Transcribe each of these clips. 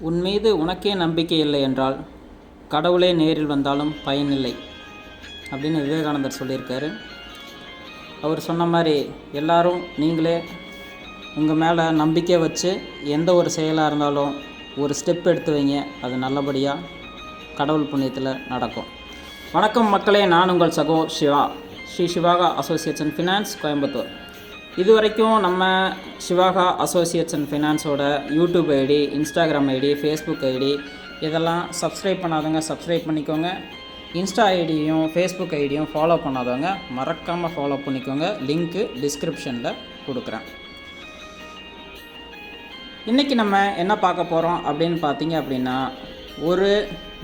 உன் மீது உனக்கே நம்பிக்கை இல்லை என்றால் கடவுளே நேரில் வந்தாலும் பயனில்லை அப்படின்னு விவேகானந்தர் சொல்லியிருக்காரு. அவர் சொன்ன மாதிரி எல்லாரும் நீங்களே உங்கள் மேலே நம்பிக்கை வச்சு எந்த ஒரு செயலாக இருந்தாலும் ஒரு ஸ்டெப் எடுத்து வைங்க. அது நல்லபடியாக கடவுள் புண்ணியத்தில் நடக்கும். வணக்கம் மக்களே, நான் உங்கள் சகோ Siva, Sri Sivaka associates and finance, Coimbatore. இது வரைக்கும் நம்ம சிவாகா அசோசியேட்ஸ் அண்ட் ஃபினான்ஸோட YouTube ID, Instagram ID, Facebook ID இதெல்லாம் சப்ஸ்கிரைப் பண்ணாதவங்க சப்ஸ்கிரைப் பண்ணிக்கோங்க. இன்ஸ்டா ஐடியும் ஃபேஸ்புக் ஐடியும் ஃபாலோ பண்ணாதவங்க மறக்காமல் ஃபாலோ பண்ணிக்கோங்க. லிங்க்கு டிஸ்கிரிப்ஷனில் கொடுக்குறேன். இன்றைக்கி நம்ம என்ன பார்க்க போகிறோம் அப்படின்னு பார்த்தீங்க அப்படின்னா, ஒரு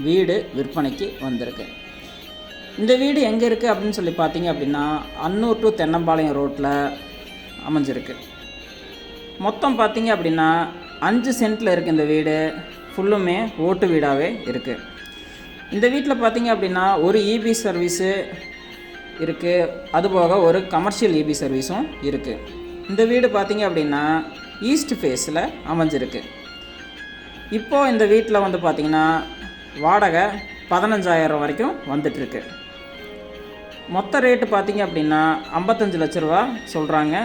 வீடு விற்பனைக்கு வந்திருக்கு. இந்த வீடு எங்கே இருக்குது அப்படின்னு சொல்லி பார்த்தீங்க அப்படின்னா, அன்னூர் டு தென்னம்பாளையம் ரோட்டில் அமைஞ்சிருக்கு. மொத்தம் பார்த்தீங்க அப்படின்னா 5 சென்ட்டில் இருக்குது. இந்த வீடு ஃபுல்லுமே ஓட்டு வீடாகவே இருக்குது. இந்த வீட்டில் பார்த்தீங்க அப்படின்னா ஒரு இபி சர்வீஸு இருக்குது, அதுபோக ஒரு கமர்ஷியல் இபி சர்வீஸும் இருக்குது. இந்த வீடு பார்த்தீங்க அப்படின்னா ஈஸ்ட் ஃபேஸில் அமைஞ்சிருக்கு. இப்போது இந்த வீட்டில் வந்து பார்த்திங்கன்னா வாடகை 15,000 வரைக்கும் வந்துட்டுருக்கு. மொத்த ரேட்டு பார்த்திங்க அப்படின்னா 55 லட்ச ரூபா சொல்கிறாங்க.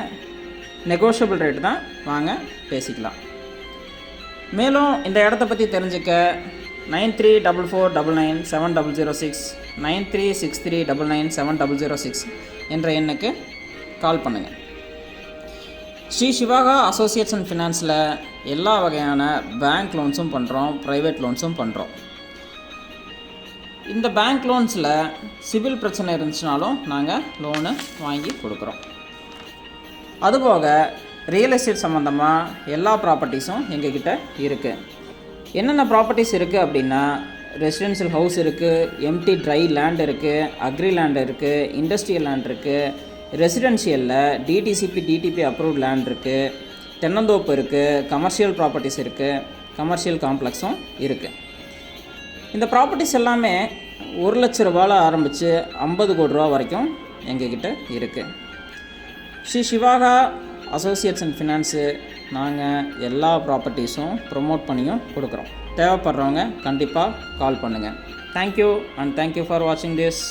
நெகோஷியபிள் ரேட்டு தான், வாங்க பேசிக்கலாம். மேலும் இந்த இடத்த பற்றி தெரிஞ்சுக்க 9344997006 9363997006 என்ற எண்ணுக்கு கால் பண்ணுங்கள். ஸ்ரீ சிவாகா அசோசியேட்ஸ் அண்ட் ஃபினான்ஸில் எல்லா வகையான பேங்க் லோன்ஸும் பண்ணுறோம், ப்ரைவேட் லோன்ஸும் பண்ணுறோம். இந்த பேங்க் லோன்ஸில் சிவில் பிரச்சனை இருந்துச்சுனாலும் நாங்கள் லோனு வாங்கி கொடுக்குறோம். அதுபோக ரியல் எஸ்டேட் சம்மந்தமாக எல்லா ப்ராப்பர்ட்டிஸும் எங்ககிட்ட இருக்குது. என்னென்ன ப்ராப்பர்ட்டிஸ் இருக்குது அப்படின்னா, ரெசிடென்ஷியல் ஹவுஸ் இருக்குது, எம்டி ட்ரை லேண்ட் இருக்குது, அக்ரி லேண்ட் இருக்குது, இண்டஸ்ட்ரியல் லேண்ட் இருக்குது, ரெசிடென்ஷியலில் டிடிசிபி டிடிபி அப்ரூவ்ட் லேண்ட் இருக்குது, தென்னந்தோப்பு இருக்குது, கமர்ஷியல் ப்ராப்பர்ட்டிஸ் இருக்குது, கமர்ஷியல் காம்ப்ளெக்ஸும் இருக்குது. இந்த ப்ராப்பர்ட்டிஸ் எல்லாமே 1 லட்ச ரூபாயில் ஆரம்பித்து 50 கோடி ரூபா வரைக்கும் எங்ககிட்ட இருக்குது. Sri Sivaka associates and finance நாங்கள் எல்லா ப்ராப்பர்ட்டிஸும் ப்ரொமோட் பண்ணியும் கொடுக்குறோம். தேவைப்படுறவங்க கண்டிப்பாக கால் பண்ணுங்கள். தேங்க்யூ அண்ட் தேங்க்யூ ஃபார் வாட்சிங் திஸ்.